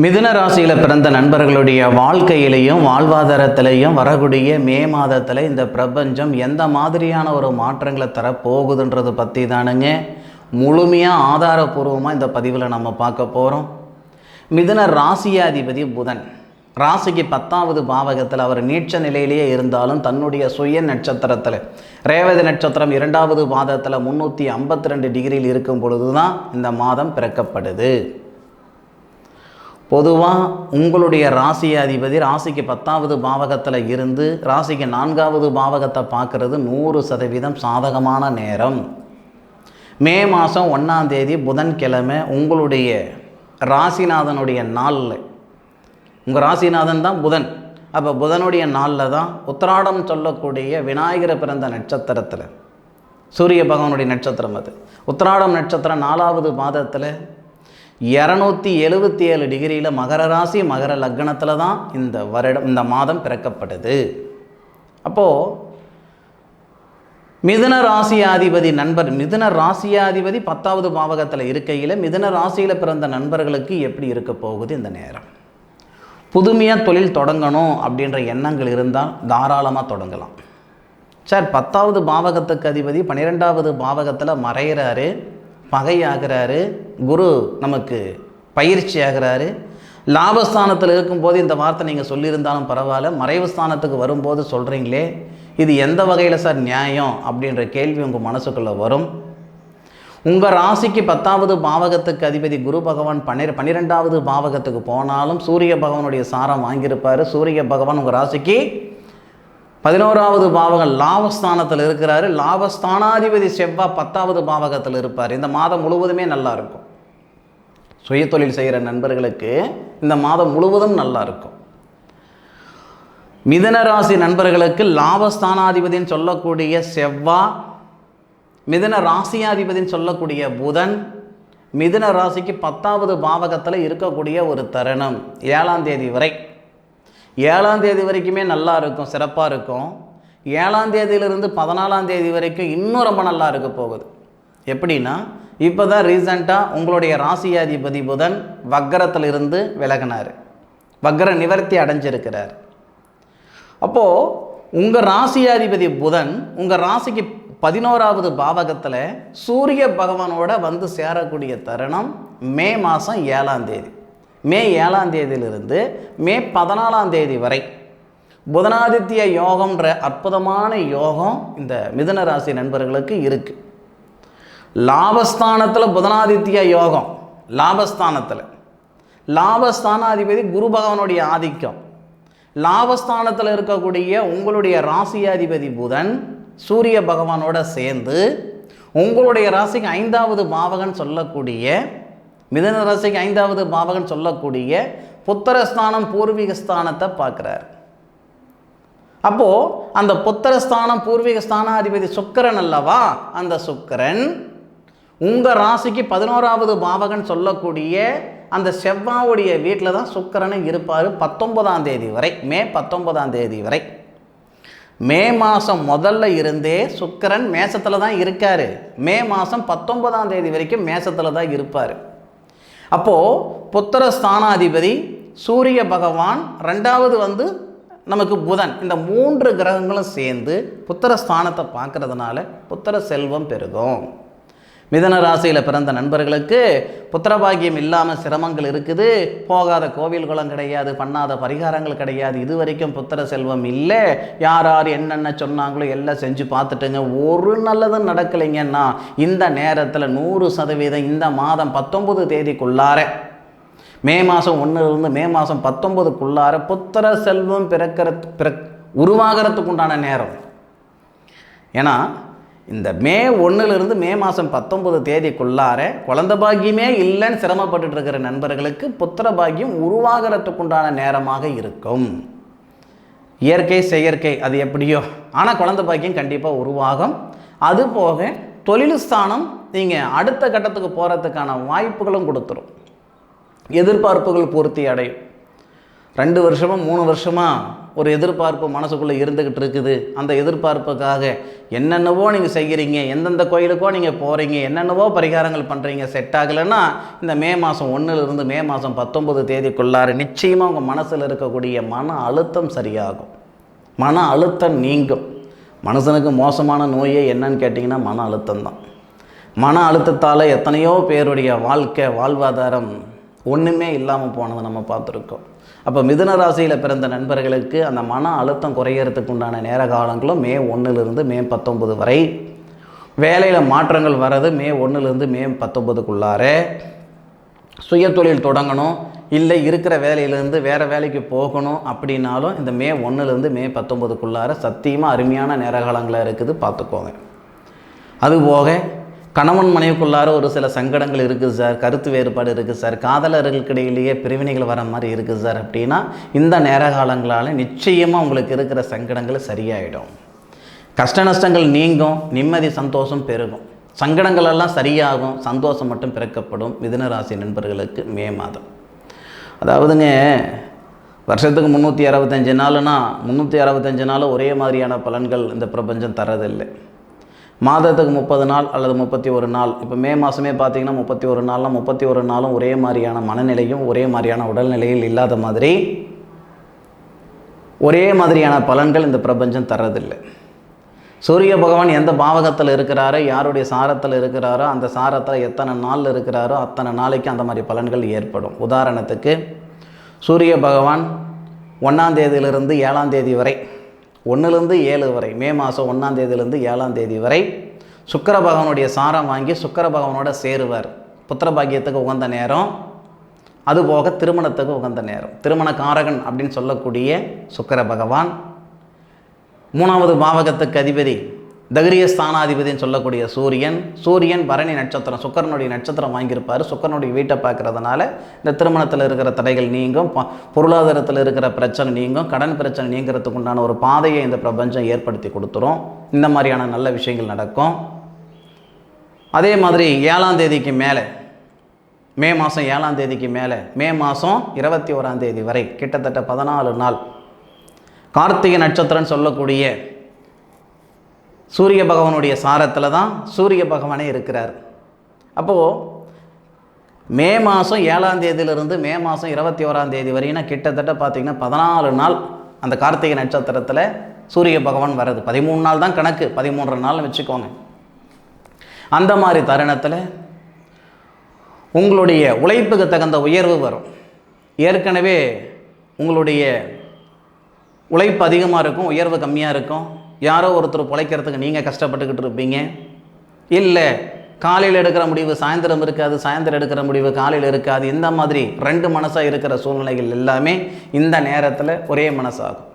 மிதுன ராசியில் பிறந்த நண்பர்களுடைய வாழ்க்கையிலையும் வாழ்வாதாரத்திலையும் வரக்கூடிய மே மாதத்தில் இந்த பிரபஞ்சம் எந்த மாதிரியான ஒரு மாற்றங்களை தரப்போகுதுன்றது பற்றி தானுங்க முழுமையாக ஆதாரபூர்வமாக இந்த பதிவில் நம்ம பார்க்க போகிறோம். மிதுன ராசியாதிபதி புதன் ராசிக்கு 10வது பாவகத்தில் அவர் நீட்ச நிலையிலேயே இருந்தாலும் தன்னுடைய சுய நட்சத்திரத்தில் ரேவதி நட்சத்திரம் 2வது பாதத்தில் 352 டிகிரியில் இருக்கும் பொழுது தான் இந்த மாதம் பிறக்கப்படுது. பொதுவாக உங்களுடைய ராசியாதிபதி ராசிக்கு 10வது பாவகத்தில் இருந்து ராசிக்கு 4வது பாவகத்தை பார்க்குறது 100% சாதகமான நேரம். மே மாதம் 1ஆம் தேதி புதன்கிழமை உங்களுடைய ராசிநாதனுடைய நாளில், உங்கள் ராசிநாதன் தான் புதன், அப்போ புதனுடைய நாளில் தான் உத்திராடம் சொல்லக்கூடிய விநாயகரை பிறந்த நட்சத்திரத்தில், சூரிய பகவானுடைய நட்சத்திரம் அது உத்திராடம் நட்சத்திரம் 4வது பாதத்தில் 277 டிகிரியில் மகர ராசி மகர லக்னத்தில் தான் இந்த மாதம் பிறக்கப்படுது. அப்போது மிதுன ராசியாதிபதி நண்பர், மிதுன ராசியாதிபதி 10வது பாவகத்தில் இருக்கையில் மிதுன ராசியில் பிறந்த நண்பர்களுக்கு எப்படி இருக்க போகுது இந்த நேரம்? புதுமையாக தொழில் தொடங்கணும் அப்படின்ற எண்ணங்கள் இருந்தால் தாராளமாக தொடங்கலாம். சார் 10வது பாவகத்துக்கு அதிபதி 12வது பாவகத்தில் மறைகிறாரு, பகையாகிறாரு, குரு நமக்கு பயிற்சி ஆகிறாரு. லாபஸ்தானத்தில் இருக்கும்போது இந்த வார்த்தை நீங்கள் சொல்லியிருந்தாலும் பரவாயில்ல, மறைவு ஸ்தானத்துக்கு வரும்போது சொல்கிறீங்களே, இது எந்த வகையில் சார் நியாயம் அப்படின்ற கேள்வி உங்கள் மனசுக்குள்ளே வரும். உங்கள் ராசிக்கு 10வது பாவகத்துக்கு அதிபதி குரு பகவான் 12வது பாவகத்துக்கு போனாலும் சூரிய பகவானுடைய சாரம் வாங்கியிருப்பார். சூரிய பகவான் உங்கள் ராசிக்கு 11வது பாவகம் லாபஸ்தானத்தில் இருக்கிறாரு. லாபஸ்தானாதிபதி செவ்வாய் 10வது பாவகத்தில் இருப்பார். இந்த மாதம் முழுவதுமே நல்லா இருக்கும். சுய தொழில் செய்கிற நண்பர்களுக்கு இந்த மாதம் முழுவதும் நல்லா இருக்கும். மிதுன ராசி நண்பர்களுக்கு லாபஸ்தானாதிபதின்னு சொல்லக்கூடிய செவ்வாய், மிதுன ராசியாதிபதின்னு சொல்லக்கூடிய புதன், மிதுன ராசிக்கு 10வது பாவகத்தில் இருக்கக்கூடிய ஒரு தருணம் 7ஆம் தேதி வரை. 7ஆம் தேதி வரைக்குமே நல்லா இருக்கும், சிறப்பாக இருக்கும். 7ஆம் தேதியிலிருந்து 14ஆம் தேதி வரைக்கும் இன்னும் ரொம்ப நல்லா இருக்க போகுது. எப்படின்னா, இப்போ தான் ரீசண்டாக உங்களுடைய ராசியாதிபதி புதன் வக்கரத்தில் இருந்து விலகினார், வக்கர நிவர்த்தி அடைஞ்சிருக்கிறார். அப்போது உங்கள் ராசியாதிபதி புதன் உங்கள் ராசிக்கு 11வது பாவகத்தில் சூரிய பகவானோட வந்து சேரக்கூடிய தருணம் மே மாதம் 7ஆம் தேதி. மே 7ஆம் தேதியிலிருந்து மே 14ஆம் தேதி வரை புதனாதித்ய யோகம்ன்ற அற்புதமான யோகம் இந்த மிதுன ராசி நண்பர்களுக்கு இருக்குது. லாபஸ்தானத்தில் புதனாதித்ய யோகம், லாபஸ்தானத்தில் லாபஸ்தானாதிபதி குரு பகவானுடைய ஆதிக்கம், லாபஸ்தானத்தில் இருக்கக்கூடிய உங்களுடைய ராசியாதிபதி புதன் சூரிய பகவானோட சேர்ந்து உங்களுடைய ராசிக்கு 5வது பாவகன் சொல்லக்கூடிய, மிதுன ராசிக்கு 5வது பாவகன் சொல்லக்கூடிய புத்திரஸ்தானம் பூர்வீகஸ்தானத்தை பார்க்குறார். அப்போது அந்த புத்திரஸ்தானம் பூர்வீக ஸ்தானாதிபதி சுக்கிரன் அல்லவா, அந்த சுக்கிரன் உங்கள் ராசிக்கு 11வது பாவகன் சொல்லக்கூடிய அந்த செவ்வாவுடைய வீட்டில் தான் சுக்கிரனை இருப்பார் 19ஆம் தேதி வரை, மே 19ஆம் தேதி வரை. மே மாதம் முதல்ல இருந்தே சுக்கிரன் மேசத்தில் தான் இருக்கார். மே மாதம் 19ஆம் தேதி வரைக்கும் மேசத்தில் தான் இருப்பார். அப்போது புத்திர ஸ்தானாதிபதி சூரிய பகவான், 2வது நமக்கு புதன், இந்த 3 கிரகங்களும் சேர்ந்து புத்திர ஸ்தானத்தை பார்க்கறதுனால புத்திர செல்வம் பெருகும். மிதுன ராசியில் பிறந்த நண்பர்களுக்கு புத்திரபாகியம் இல்லாமல் சிரமங்கள் இருக்குது. போகாத கோவில் குளம் கிடையாது, பண்ணாத பரிகாரங்கள் கிடையாது. இது வரைக்கும் புத்திர செல்வம் இல்லை. யார் யார் என்னென்ன சொன்னாங்களோ எல்லாம் செஞ்சு பார்த்துட்டுங்க, ஒரு நல்லதும் நடக்கலைங்கன்னா இந்த நேரத்தில் 100% இந்த மாதம் 19 தேதிக்குள்ளார, மே மாதம் 1லிருந்து மே மாதம் 19க்குள்ளார புத்திர செல்வம் உருவாகிறதுக்கு உண்டான நேரம். ஏன்னா இந்த மே 1லிருந்து மே மாதம் 19 தேதிக்குள்ளார குழந்தை பாக்கியமே இல்லைன்னு சிரமப்பட்டு இருக்கிற நண்பர்களுக்கு புத்திர பாக்கியம் உருவாகிறதுக்குண்டான நேரமாக இருக்கும். இயற்கை செயற்கை அது எப்படியோ, ஆனால் குழந்தை பாக்கியம் கண்டிப்பாக உருவாகும். அதுபோக தொழில் ஸ்தானம் நீங்கள் அடுத்த கட்டத்துக்கு போகிறதுக்கான வாய்ப்புகளும் கொடுத்துரும். எதிர்பார்ப்புகள் பூர்த்தி அடையும். 2 வருஷமாக 3 வருஷமாக ஒரு எதிர்பார்ப்பு மனசுக்குள்ளே இருந்துக்கிட்டு இருக்குது. அந்த எதிர்பார்ப்புக்காக என்னென்னவோ நீங்கள் செய்கிறீங்க, எந்தெந்த கோயிலுக்கோ நீங்கள் போகிறீங்க, என்னென்னவோ பரிகாரங்கள் பண்ணுறீங்க, செட் ஆகலைன்னா இந்த மே மாதம் 1லிருந்து மே மாதம் 19 தேதிக்குள்ளார நிச்சயமாக உங்கள் மனசில் இருக்கக்கூடிய மன அழுத்தம் சரியாகும், மன அழுத்தம் நீங்கும். மனுஷனுக்கு மோசமான நோயே என்னன்னு கேட்டிங்கன்னா மன அழுத்தம் தான். மன அழுத்தத்தால் எத்தனையோ பேருடைய வாழ்வாதாரம் ஒன்றுமே இல்லாமல் போனதை நம்ம பார்த்துருக்கோம். அப்போ மிதுன ராசியில் பிறந்த நண்பர்களுக்கு அந்த மன அழுத்தம் குறையிறதுக்கு உண்டான நேர காலங்களும் மே 1லிருந்து மே 19 வரை. வேலையில் மாற்றங்கள் வர்றது மே 1லிருந்து மே 19க்குள்ளார. சுய தொழில் தொடங்கணும், இல்லை இருக்கிற வேலையிலேருந்து வேறு வேலைக்கு போகணும் அப்படின்னாலும் இந்த மே 1லிருந்து மே 19க்குள்ளார சத்தியமாக அருமையான நேர காலங்களாக இருக்குது, பார்த்துக்கோங்க. அதுபோக கணவன் மனைவிக்குள்ளார ஒரு சில சங்கடங்கள் இருக்குது சார், கருத்து வேறுபாடு இருக்குது சார், காதலர்களுக்கு இடையிலேயே பிரிவினைகள் வர மாதிரி இருக்குது சார் அப்படின்னா இந்த நேர காலங்களால் நிச்சயமாக உங்களுக்கு இருக்கிற சங்கடங்கள் சரியாயிடும். கஷ்ட நஷ்டங்கள் நீங்கும், நிம்மதி சந்தோஷம் பெருகும், சங்கடங்கள் எல்லாம் சரியாகும், சந்தோஷம் மட்டும் பிறக்கப்படும். மிதுன ராசி நண்பர்களுக்கு மே மாதம் அதாவதுங்க வருஷத்துக்கு 365 நாள்னா 365 நாள் ஒரே மாதிரியான பலன்கள் இந்த பிரபஞ்சம் தரதில்லை. மாதத்துக்கு 30 நாள் அல்லது 31 நாள். இப்போ மே மாதமே பார்த்திங்கன்னா 31 நாள்லாம் 31 நாளும் ஒரே மாதிரியான மனநிலையும் ஒரே மாதிரியான உடல்நிலையில் இல்லாத மாதிரி ஒரே மாதிரியான பலன்கள் இந்த பிரபஞ்சம் தரதில்லை. சூரிய பகவான் எந்த பாவகத்தில் இருக்கிறாரோ, யாருடைய சாரத்தில் இருக்கிறாரோ, அந்த சாரத்தில் எத்தனை நாள் இருக்கிறாரோ அத்தனை நாளைக்கு அந்த மாதிரி பலன்கள் ஏற்படும். உதாரணத்துக்கு சூரிய பகவான் 1ஆம் தேதியிலிருந்து 7ஆம் தேதி வரை, 1லிருந்து 7 வரை, மே மாதம் 1ஆம் தேதியிலிருந்து 7ஆம் தேதி வரை சுக்கிர பகவானுடைய சாரம் வாங்கி சுக்கிர பகவானோட சேருவார். புத்திர பாக்கியத்துக்கு உகந்த நேரம், அதுபோக திருமணத்துக்கு உகந்த நேரம். திருமண காரகன் அப்படின்னு சொல்லக்கூடிய சுக்கிர பகவான் 3வது பாவகத்துக்கு அதிபதி, தகிரிய ஸ்தானாதிபதினு சொல்லக்கூடிய சூரியன் பரணி நட்சத்திரம், சுக்கரனுடைய நட்சத்திரம் வாங்கியிருப்பார். சுக்கரனுடைய வீட்டை பார்க்குறதுனால இந்த திருமணத்தில் இருக்கிற தடைகள் நீங்கும், பொருளாதாரத்தில் இருக்கிற பிரச்சனை நீங்கும், கடன் பிரச்சனை நீங்கிறதுக்கு உண்டான ஒரு பாதையை இந்த பிரபஞ்சம் ஏற்படுத்தி கொடுத்துரும். இந்த மாதிரியான நல்ல விஷயங்கள் நடக்கும். அதே மாதிரி 7ஆம் தேதிக்கு மேலே, மே மாதம் 7ஆம் தேதிக்கு மேலே, மே மாதம் 21ஆம் தேதி வரை கிட்டத்தட்ட 14 நாள் கார்த்திகை நட்சத்திரம்னு சொல்லக்கூடிய சூரிய பகவானுடைய சாரத்தில் தான் சூரிய பகவானே இருக்கிறார். அப்போது மே மாதம் 7ஆம் தேதியிலிருந்து மே மாதம் 21ஆம் தேதி வரைனா கிட்டத்தட்ட பார்த்திங்கன்னா 14 நாள் அந்த கார்த்திகை நட்சத்திரத்தில் சூரிய பகவான் வர்றது. 13 நாள் தான் கணக்கு, 13 நாள்னு வச்சுக்கோங்க. அந்த மாதிரி தருணத்தில் உங்களுடைய உழைப்புக்கு தகுந்த உயர்வு வரும். ஏற்கனவே உங்களுடைய உழைப்பு அதிகமாக இருக்கும், உயர்வு கம்மியாக இருக்கும். யாரோ ஒருத்தர் பிழைக்கிறதுக்கு நீங்கள் கஷ்டப்பட்டுக்கிட்டு இருப்பீங்க. இல்லை காலையில் எடுக்கிற முடிவு சாயந்தரம் இருக்காது, சாயந்தரம் எடுக்கிற முடிவு காலையில் இருக்காது. இந்த மாதிரி 2 மனசாக இருக்கிற சூழ்நிலைகள் எல்லாமே இந்த நேரத்தில் ஒரே மனசாகும்.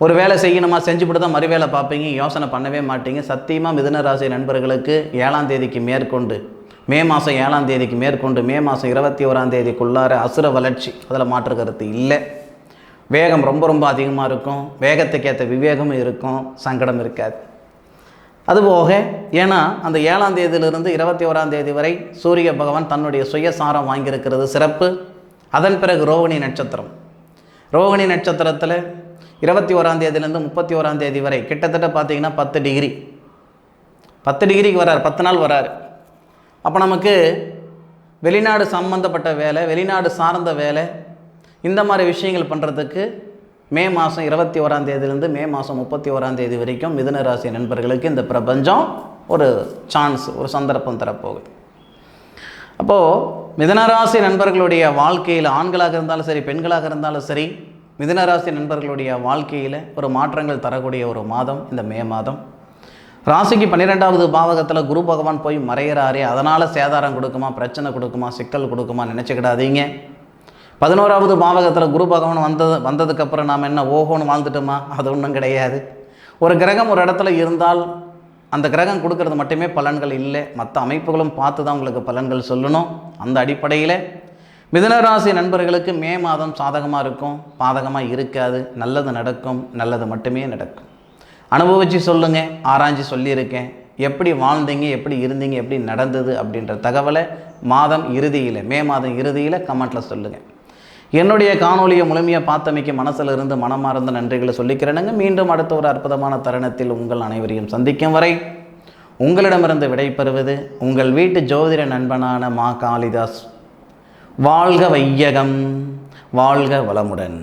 ஒரு வேலை செய்யணுமா, செஞ்சுவிட்டு தான் மறுவேளை பார்ப்பீங்க, யோசனை பண்ணவே மாட்டீங்க. சத்தியமாக மிதுன ராசி நண்பர்களுக்கு 7ஆம் தேதிக்கு மேற்கொண்டு, மே மாதம் 7ஆம் தேதிக்கு மேற்கொண்டு மே மாதம் 21ஆம் தேதிக்குள்ளார அசுர வளர்ச்சி, அதில் மாற்று கருத்து இல்லை. வேகம் ரொம்ப அதிகமாக இருக்கும், வேகத்துக்கேற்ற விவேகமும் இருக்கும், சங்கடம் இருக்காது. அதுபோக ஏன்னா அந்த 7ஆம் தேதியிலிருந்து 21ஆம் தேதி வரை சூரிய பகவான் தன்னுடைய சுயசாரம் வாங்கியிருக்கிறது சிறப்பு. அதன் பிறகு ரோகிணி நட்சத்திரம், ரோகிணி நட்சத்திரத்தில் 21ஆம் தேதியிலேருந்து 31ஆம் தேதி வரை கிட்டத்தட்ட பார்த்திங்கன்னா 10 டிகிரிக்கு வரார், 10 நாள் வரார். அப்போ நமக்கு வெளிநாடு சம்பந்தப்பட்ட வேலை, வெளிநாடு சார்ந்த வேலை, இந்த மாதிரி விஷயங்கள் பண்ணுறதுக்கு மே மாதம் 21ஆம் தேதியிலேருந்து மே மாதம் 31ஆம் தேதி வரைக்கும் மிதுன ராசி நண்பர்களுக்கு இந்த பிரபஞ்சம் ஒரு சான்ஸ், ஒரு சந்தர்ப்பம் தரப்போகுது. அப்போது மிதுன ராசி நண்பர்களுடைய வாழ்க்கையில் ஆண்களாக இருந்தாலும் சரி, பெண்களாக இருந்தாலும் சரி, மிதுன ராசி நண்பர்களுடைய வாழ்க்கையில் ஒரு மாற்றங்கள் தரக்கூடிய ஒரு மாதம் இந்த மே மாதம். ராசிக்கு 12வது பாவகத்தில் குரு பகவான் போய் மறைகிறாரே, அதனால் சேதாரம் கொடுக்குமா, பிரச்சனை கொடுக்குமா, சிக்கல் கொடுக்குமா நினச்சிக்கிடாதீங்க. 11வது பாவகத்தில் குரு பகவான் வந்ததுக்கப்புறம் நாம் என்ன ஓஹோன்னு வாழ்ந்துட்டோமா? அது ஒன்றும் கிடையாது. ஒரு கிரகம் ஒரு இடத்துல இருந்தால் அந்த கிரகம் கொடுக்கறது மட்டுமே பலன்கள் இல்லை, மற்ற அமைப்புகளும் பார்த்து தான் உங்களுக்கு பலன்கள் சொல்லணும். அந்த அடிப்படையில் மிதுன ராசி நண்பர்களுக்கு மே மாதம் சாதகமாக இருக்கும், பாதகமாக இருக்காது. நல்லது நடக்கும், நல்லது மட்டுமே நடக்கும். அனுபவித்து சொல்லுங்கள், ஆராய்ச்சி சொல்லியிருக்கேன். எப்படி வாழ்ந்தீங்க, எப்படி இருந்தீங்க, எப்படி நடந்தது அப்படின்ற தகவலை மாதம் இறுதியில், மே மாதம் இறுதியில் கமெண்ட்டில் சொல்லுங்கள். என்னுடைய காணொலியை முழுமையாக பார்த்தமைக்கு மனசில் இருந்து மனமார்ந்த நன்றிகளை சொல்லிக்கிறேனுங்க. மீண்டும் அடுத்த ஒரு அற்புதமான தருணத்தில் உங்கள் அனைவரையும் சந்திக்கும் வரை உங்களிடமிருந்து விடைபெறுவது உங்கள் வீட்டு ஜோதிட நண்பனான மா காளிதாஸ். வாழ்க வையகம், வாழ்க வளமுடன்.